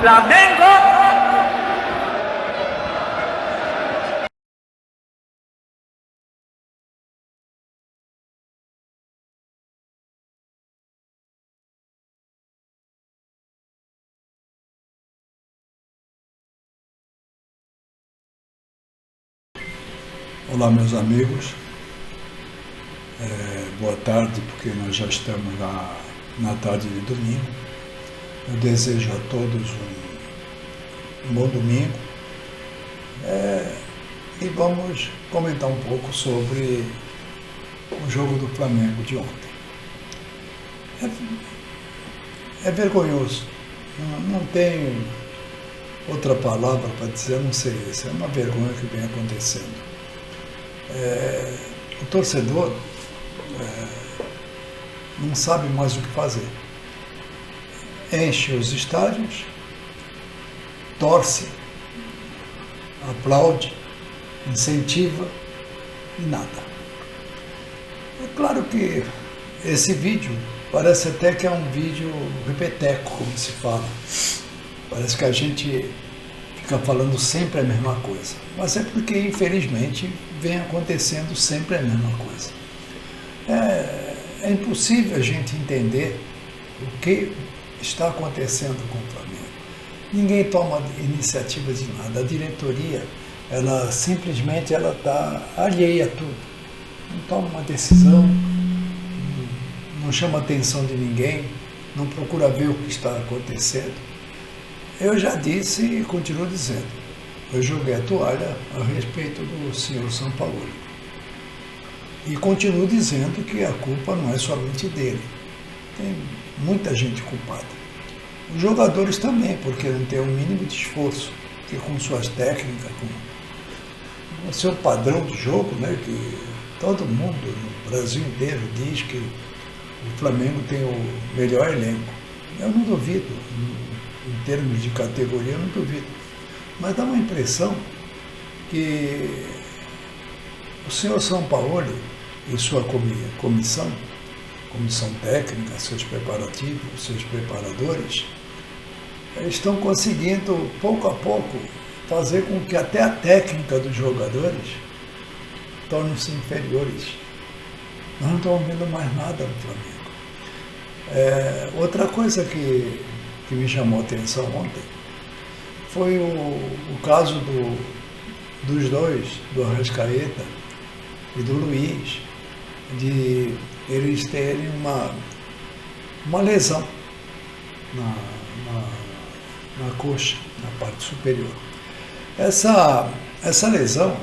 Flamengo! Olá, meus amigos, boa tarde, porque nós já estamos na tarde de domingo. Eu desejo a todos um bom domingo e vamos comentar um pouco sobre o jogo do Flamengo de ontem. É vergonhoso, não tenho outra palavra para dizer, não sei isso, é uma vergonha que vem acontecendo. O torcedor não sabe mais o que fazer. Enche os estádios, torce, aplaude, incentiva e nada. É claro que esse vídeo parece até que é um vídeo repeteco, como se fala. Parece que a gente fica falando sempre a mesma coisa. Mas é porque, infelizmente, vem acontecendo sempre a mesma coisa. É impossível a gente entender o que está acontecendo com o Flamengo. Ninguém toma iniciativa de nada. A diretoria, ela simplesmente está alheia a tudo. Não toma uma decisão, não chama a atenção de ninguém, não procura ver o que está acontecendo. Eu já disse e continuo dizendo, eu joguei a toalha a respeito do senhor Sampaoli. E continuo dizendo que a culpa não é somente dele. Tem muita gente culpada. Os jogadores também, porque não tem o mínimo de esforço, que com suas técnicas, com o seu padrão de jogo, né, que todo mundo no Brasil inteiro diz que o Flamengo tem o melhor elenco. Eu não duvido, em termos de categoria, eu não duvido. Mas dá uma impressão que o senhor Sampaoli e sua comissão técnica, seus preparativos, seus preparadores, estão conseguindo, pouco a pouco, fazer com que até a técnica dos jogadores torne-se inferiores. Nós não estamos vendo mais nada no Flamengo. Outra coisa que me chamou a atenção ontem foi o caso dos dois, do Arrascaeta e do Luiz, de eles terem uma lesão na coxa, na parte superior. Essa lesão,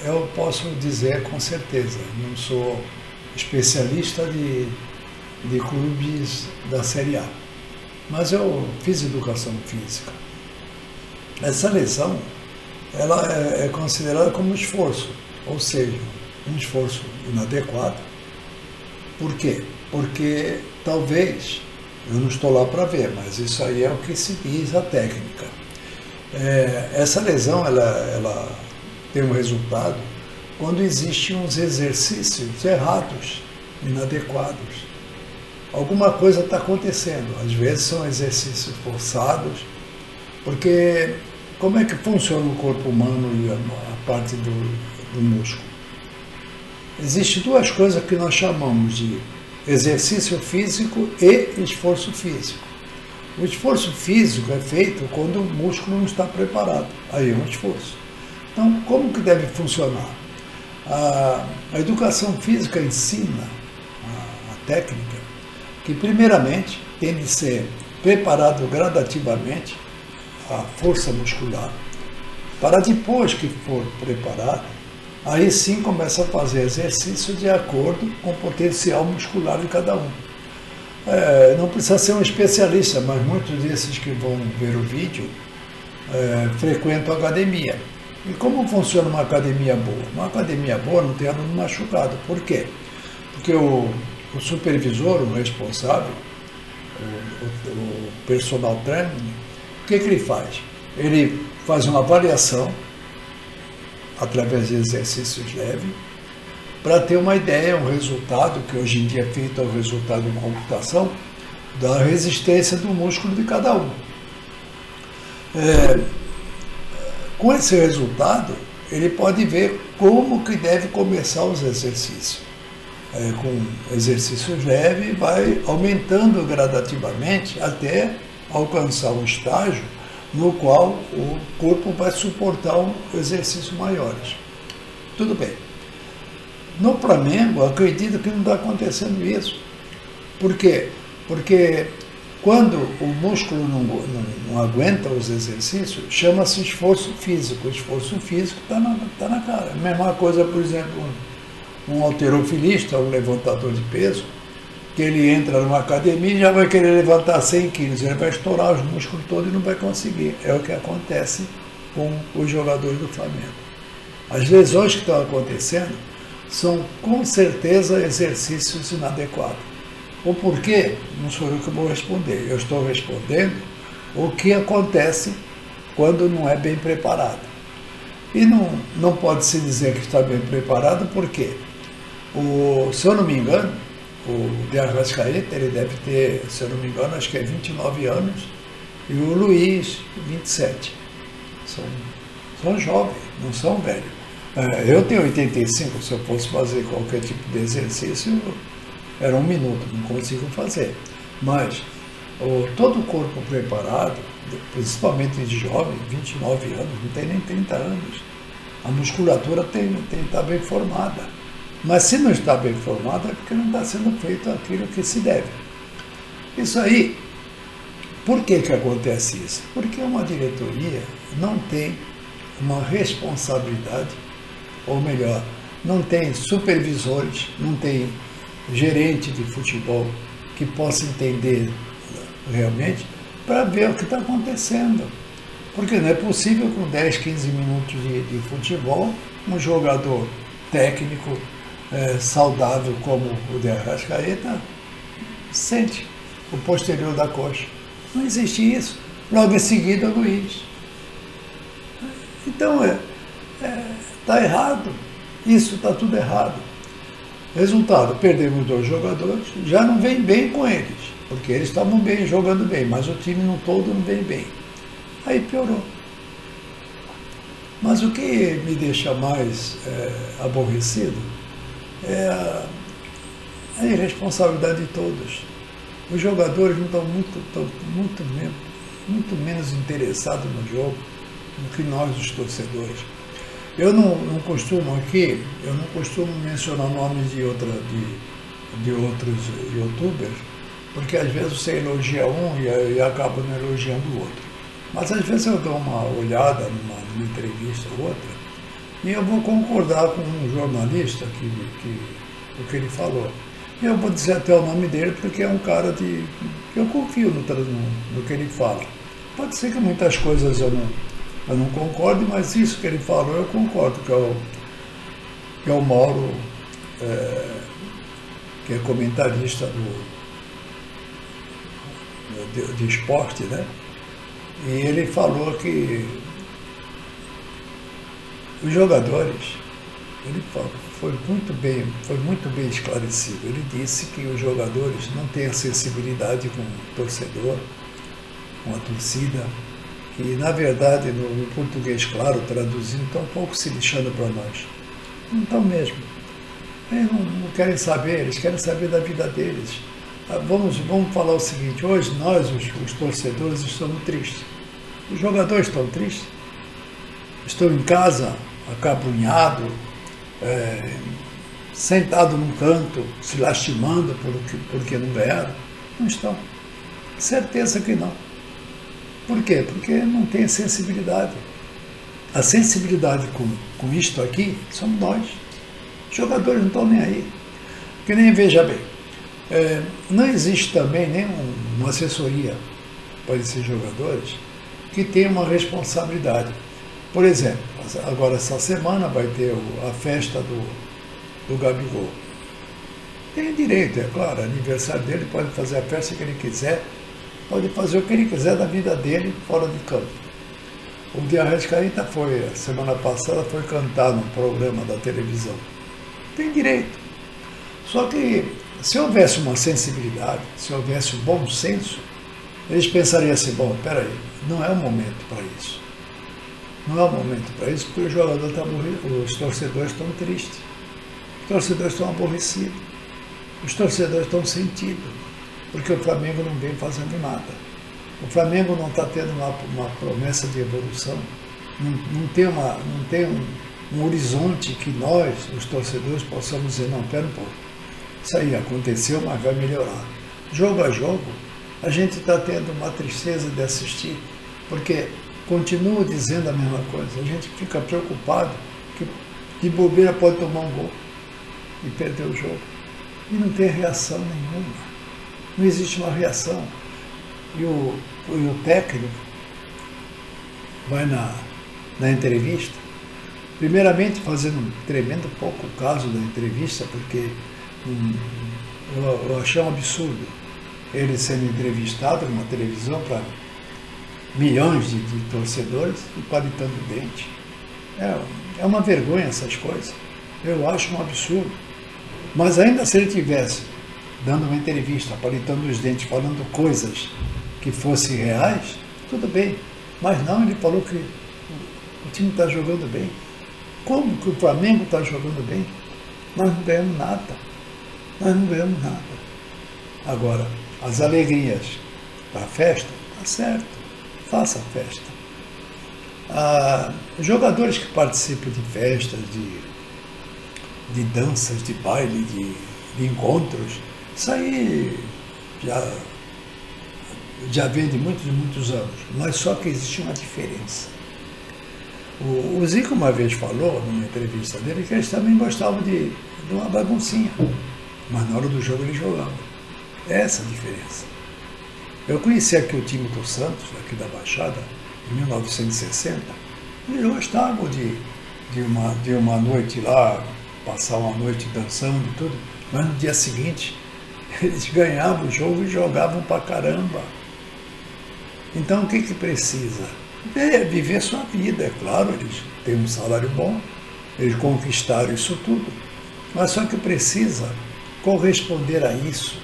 eu posso dizer com certeza, não sou especialista de clubes da Série A, mas eu fiz educação física. Essa lesão, ela é considerada como um esforço, ou seja, um esforço inadequado. Por quê? Porque talvez, eu não estou lá para ver, mas isso aí é o que se diz a técnica. Essa lesão, ela tem um resultado quando existem uns exercícios errados, inadequados. Alguma coisa está acontecendo, às vezes são exercícios forçados, porque como é que funciona o corpo humano e a parte do músculo? Existem duas coisas que nós chamamos de exercício físico e esforço físico. O esforço físico é feito quando o músculo não está preparado, aí é um esforço. Então, como que deve funcionar? A educação física ensina a técnica que, primeiramente, tem de ser preparado gradativamente a força muscular, para depois que for preparado, aí sim começa a fazer exercício de acordo com o potencial muscular de cada um. Não precisa ser um especialista, mas muitos desses que vão ver o vídeo frequentam a academia. E como funciona uma academia boa? Uma academia boa não tem aluno machucado. Por quê? Porque o supervisor, o responsável, o personal trainer, o que ele faz? Ele faz uma avaliação através de exercícios leves para ter uma ideia, um resultado, que hoje em dia é feito o resultado em computação, da resistência do músculo de cada um. Com esse resultado, ele pode ver como que deve começar os exercícios. Com exercícios leves, vai aumentando gradativamente até alcançar um estágio no qual o corpo vai suportar exercícios maiores. Tudo bem. No Flamengo, acredito que não está acontecendo isso. Por quê? Porque quando o músculo não aguenta os exercícios, chama-se esforço físico. O esforço físico está na cara. A mesma coisa, por exemplo, um halterofilista, um levantador de peso, que ele entra numa academia e já vai querer levantar 100 quilos. Ele vai estourar os músculos todos e não vai conseguir. É o que acontece com os jogadores do Flamengo. As lesões que estão acontecendo são, com certeza, exercícios inadequados. O porquê, não sou eu que vou responder. Eu estou respondendo o que acontece quando não é bem preparado. E não pode se dizer que está bem preparado, porque, se eu não me engano, o De Arrascaeta, ele deve ter, se eu não me engano, acho que é 29 anos, e o Luiz, 27. São jovens, não são velhos. Eu tenho 85, se eu fosse fazer qualquer tipo de exercício, era 1 minuto, não consigo fazer. Mas todo o corpo preparado, principalmente de jovem, 29 anos, não tem nem 30 anos, a musculatura tem que estar bem formada. Mas se não está bem formada, é porque não está sendo feito aquilo que se deve. Isso aí, por que acontece isso? Porque uma diretoria não tem uma responsabilidade, ou melhor, não tem supervisores, não tem gerente de futebol que possa entender realmente para ver o que está acontecendo. Porque não é possível, com 10, 15 minutos de futebol, um jogador técnico, saudável como o De Arrascaeta, sente o posterior da coxa. Não existe isso. Logo em seguida, o Luiz. Então, está errado. Isso está tudo errado. Resultado, perdemos 2 jogadores, já não vem bem com eles, porque eles estavam bem, jogando bem, mas o time no todo não vem bem. Aí piorou. Mas o que me deixa mais aborrecido é a irresponsabilidade de todos. Os jogadores não estão muito menos interessados no jogo do que nós, os torcedores. Eu não costumo mencionar nomes de outros youtubers, porque às vezes você elogia um e acaba não elogiando o outro. Mas às vezes eu dou uma olhada numa entrevista ou outra, e eu vou concordar com um jornalista o que ele falou. E eu vou dizer até o nome dele, porque é um cara que eu confio no que ele fala. Pode ser que muitas coisas eu não concordo, mas isso que ele falou eu concordo, que é o Mauro, que é comentarista de esporte, né? E ele falou que os jogadores, ele foi muito bem esclarecido. Ele disse que os jogadores não têm a sensibilidade com o torcedor, com a torcida, que na verdade no português claro, traduzindo, estão um pouco se lixando para nós. Não estão mesmo. Eles não querem saber, eles querem saber da vida deles. Vamos falar o seguinte, hoje nós, os torcedores, estamos tristes. Os jogadores estão tristes, estão em casa, acabrunhado, sentado num canto, se lastimando porque não ganharam. Não estão. Certeza que não. Por quê? Porque não tem sensibilidade. A sensibilidade com isto aqui somos nós. Os jogadores não estão nem aí. Que nem, veja bem, não existe também nenhuma assessoria para esses jogadores que tenha uma responsabilidade. Por exemplo, agora essa semana vai ter a festa do Gabigol. Tem direito, é claro, aniversário dele, pode fazer a festa que ele quiser, pode fazer o que ele quiser da vida dele fora de campo. O De Arrascaeta semana passada, foi cantar num programa da televisão. Tem direito. Só que se houvesse uma sensibilidade, se houvesse um bom senso, eles pensariam assim, bom, peraí, não é o momento para isso. Não é o momento para isso, porque o jogador está aborrecido, os torcedores estão tristes, os torcedores estão aborrecidos, os torcedores estão sentidos, porque o Flamengo não vem fazendo nada. O Flamengo não está tendo uma promessa de evolução, não tem um horizonte que nós, os torcedores, possamos dizer, não, pera um pouco, isso aí aconteceu, mas vai melhorar. Jogo a jogo, a gente está tendo uma tristeza de assistir, porque continua dizendo a mesma coisa, a gente fica preocupado que de bobeira pode tomar um gol e perder o jogo. E não tem reação nenhuma, não existe uma reação. E o técnico vai na entrevista, primeiramente fazendo um tremendo pouco caso da entrevista, porque eu achei um absurdo ele sendo entrevistado numa televisão para milhões de torcedores e palitando o dente. É uma vergonha essas coisas. Eu acho um absurdo. Mas ainda se ele tivesse dando uma entrevista, palitando os dentes, falando coisas que fossem reais, tudo bem. Mas não, ele falou que o time está jogando bem. Como que o Flamengo está jogando bem? Nós não ganhamos nada. Nós não ganhamos nada. Agora, as alegrias da festa, tá certo. Faça a festa. Jogadores que participam de festas, de danças, de baile, de encontros, isso aí já vem de muitos anos, mas só que existe uma diferença. O Zico uma vez falou, numa entrevista dele, que eles também gostavam de uma baguncinha, mas na hora do jogo eles jogavam. Essa é a diferença. Eu conheci aqui o time do Santos, aqui da Baixada, em 1960, eles gostavam de uma noite lá, passar uma noite dançando e tudo, mas no dia seguinte eles ganhavam o jogo e jogavam pra caramba. Então o que precisa? Viver sua vida, é claro, eles têm um salário bom, eles conquistaram isso tudo, mas só que precisa corresponder a isso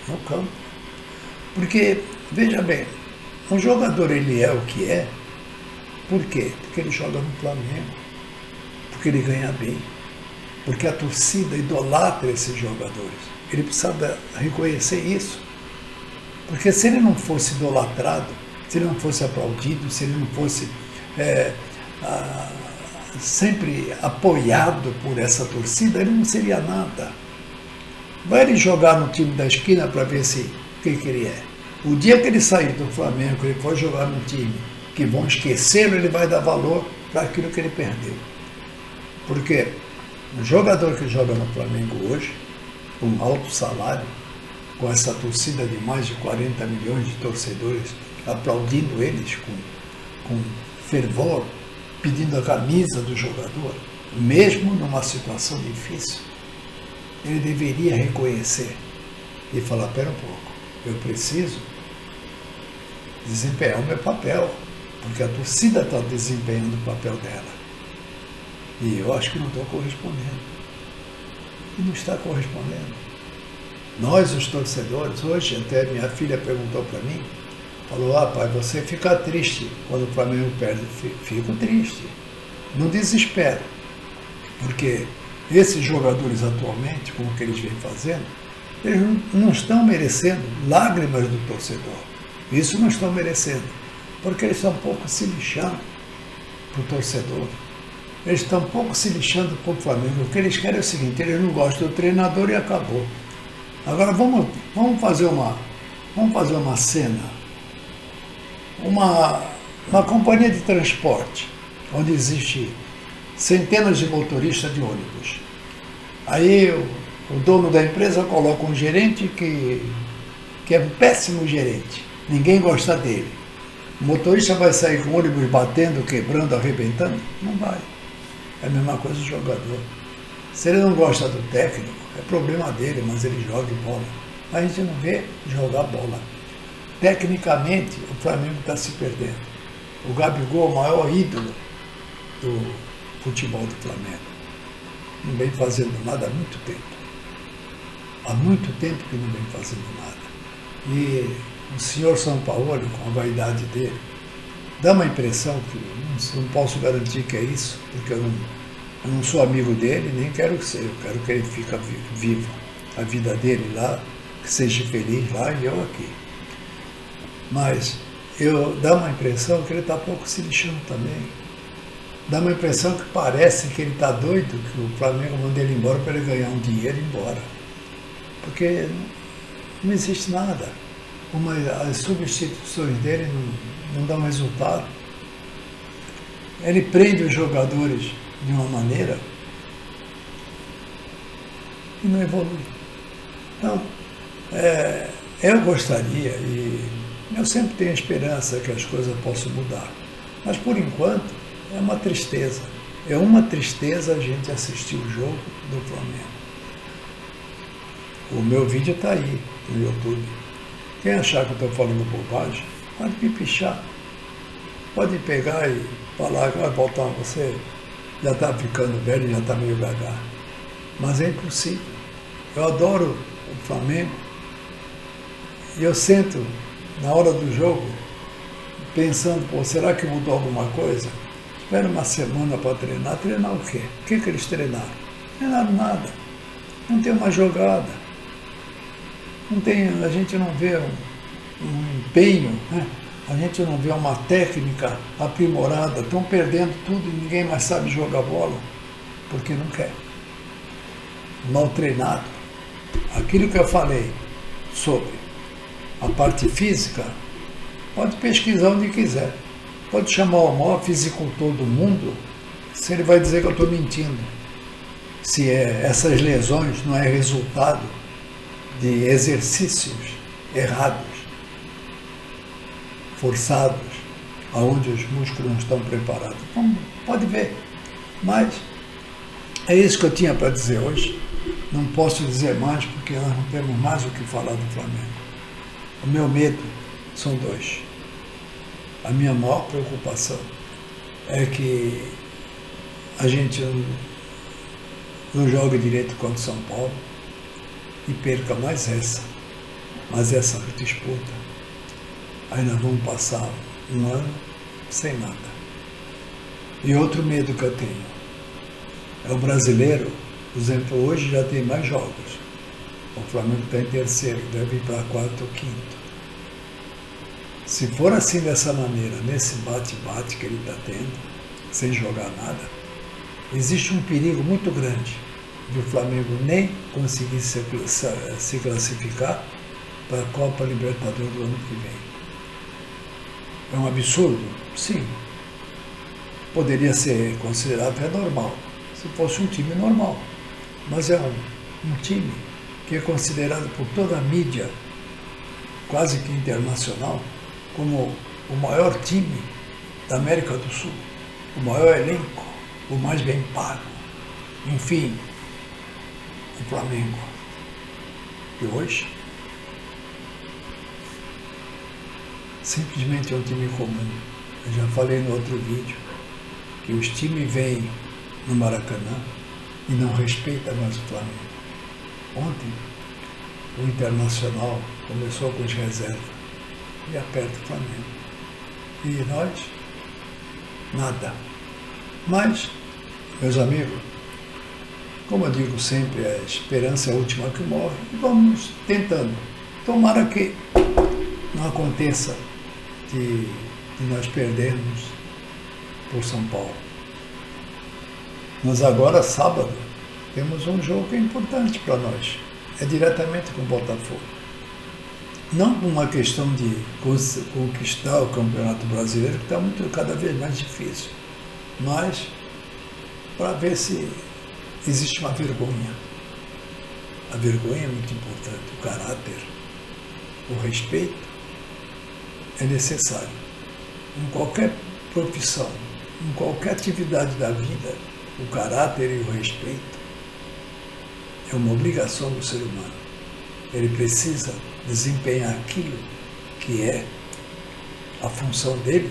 no campo. Porque, veja bem, um jogador ele é o que é, por quê? Porque ele joga no Flamengo, porque ele ganha bem, porque a torcida idolatra esses jogadores. Ele precisa reconhecer isso. Porque se ele não fosse idolatrado, se ele não fosse aplaudido, se ele não fosse sempre apoiado por essa torcida, ele não seria nada. Vai ele jogar no time da esquina para ver o que ele é. O dia que ele sair do Flamengo, ele for jogar no time que vão esquecê-lo, ele vai dar valor para aquilo que ele perdeu. Porque um jogador que joga no Flamengo hoje, com um alto salário, com essa torcida de mais de 40 milhões de torcedores aplaudindo eles com fervor, pedindo a camisa do jogador, mesmo numa situação difícil, ele deveria reconhecer e falar, pera um pouco, eu preciso desempenhar o meu papel, porque a torcida está desempenhando o papel dela. E eu acho que não estou correspondendo. E não está correspondendo. Nós, os torcedores, hoje até minha filha perguntou para mim, falou, pai, você fica triste quando o Flamengo perde. Fico triste. Não desespero. Porque esses jogadores atualmente, com o que eles vêm fazendo, eles não estão merecendo lágrimas do torcedor. Isso não estão merecendo. Porque eles estão um pouco se lixando para o torcedor. Eles estão um pouco se lixando para o Flamengo. O que eles querem é o seguinte, eles não gostam do treinador e acabou. Agora vamos fazer uma cena. Uma companhia de transporte, onde existe centenas de motoristas de ônibus. Aí o dono da empresa coloca um gerente que é um péssimo gerente. Ninguém gosta dele. O motorista vai sair com o ônibus batendo, quebrando, arrebentando? Não vai. É a mesma coisa do jogador. Se ele não gosta do técnico, é problema dele, mas ele joga bola. A gente não vê jogar bola. Tecnicamente, o Flamengo está se perdendo. O Gabigol é o maior ídolo do futebol do Flamengo. Não vem fazendo nada há muito tempo. Há muito tempo que não vem fazendo nada. E o senhor São Paulo, com a vaidade dele, dá uma impressão que não posso garantir que é isso, porque eu não sou amigo dele, nem quero ser, eu quero que ele fique vivo a vida dele lá, que seja feliz lá e eu aqui. Mas dá uma impressão que ele está pouco se lixando também. Dá uma impressão que parece que ele está doido, que o Flamengo manda ele embora para ele ganhar um dinheiro e ir embora. Porque não existe nada. As substituições dele não dão resultado. Ele prende os jogadores de uma maneira e não evolui. Então, eu gostaria, e eu sempre tenho esperança que as coisas possam mudar, mas por enquanto é uma tristeza. É uma tristeza a gente assistir o jogo do Flamengo. O meu vídeo está aí no YouTube. Quem achar que eu estou falando bobagem, pode me pichar. Pode pegar e falar que vai voltar você já está ficando velho, já está meio gaga. Mas é impossível. Eu adoro o Flamengo e eu sento na hora do jogo pensando, pô, será que mudou alguma coisa? Espera uma semana para treinar. Treinar o quê? O que eles treinaram? Treinaram nada. Não tem uma jogada. A gente não vê um empenho, né? A gente não vê uma técnica aprimorada. Estão perdendo tudo e ninguém mais sabe jogar bola porque não quer. Mal treinado. Aquilo que eu falei sobre a parte física, pode pesquisar onde quiser. Pode chamar o maior fisicultor do mundo, se ele vai dizer que eu estou mentindo. Se essas lesões não é resultado de exercícios errados, forçados, aonde os músculos não estão preparados. Então, pode ver. Mas é isso que eu tinha para dizer hoje. Não posso dizer mais, porque nós não temos mais o que falar do Flamengo. O meu medo são dois. A minha maior preocupação é que a gente não jogue direito contra o São Paulo e perca mais essa disputa. Aí nós vamos passar um ano sem nada. E outro medo que eu tenho é o brasileiro, por exemplo, hoje já tem mais jogos. O Flamengo está em terceiro, deve ir para quarto ou quinto. Se for assim dessa maneira, nesse bate-bate que ele está tendo, sem jogar nada, existe um perigo muito grande de o Flamengo nem conseguir se classificar para a Copa Libertadores do ano que vem. É um absurdo? Sim. Poderia ser considerado até normal, se fosse um time normal. Mas é um time que é considerado por toda a mídia, quase que internacional, como o maior time da América do Sul, o maior elenco, o mais bem pago. Enfim, o Flamengo de hoje simplesmente é um time comum. Eu já falei no outro vídeo que os times vêm no Maracanã e não respeitam mais o Flamengo. Ontem, o Internacional começou com as reservas e aperta o Flamengo. E nós, nada. Mas, meus amigos, como eu digo sempre, a esperança é a última que morre. E vamos tentando. Tomara que não aconteça de nós perdermos por São Paulo. Nós agora, sábado, temos um jogo que é importante para nós. É diretamente com o Botafogo. Não por uma questão de conquistar o Campeonato Brasileiro, que está cada vez mais difícil, mas para ver se existe uma vergonha. A vergonha é muito importante, o caráter, o respeito é necessário. Em qualquer profissão, em qualquer atividade da vida, o caráter e o respeito é uma obrigação do ser humano. Ele precisa desempenhar aquilo que é a função dele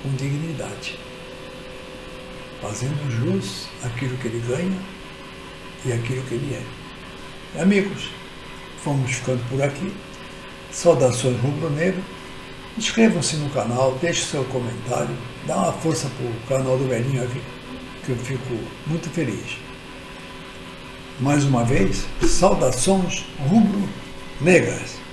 com dignidade, fazendo jus àquilo que ele ganha e àquilo que ele é. Amigos, vamos ficando por aqui. Saudações rubro-negro. Inscrevam-se no canal, deixe seu comentário, dá uma força para o canal do Velhinho aqui, que eu fico muito feliz. Mais uma vez, saudações rubro-negras.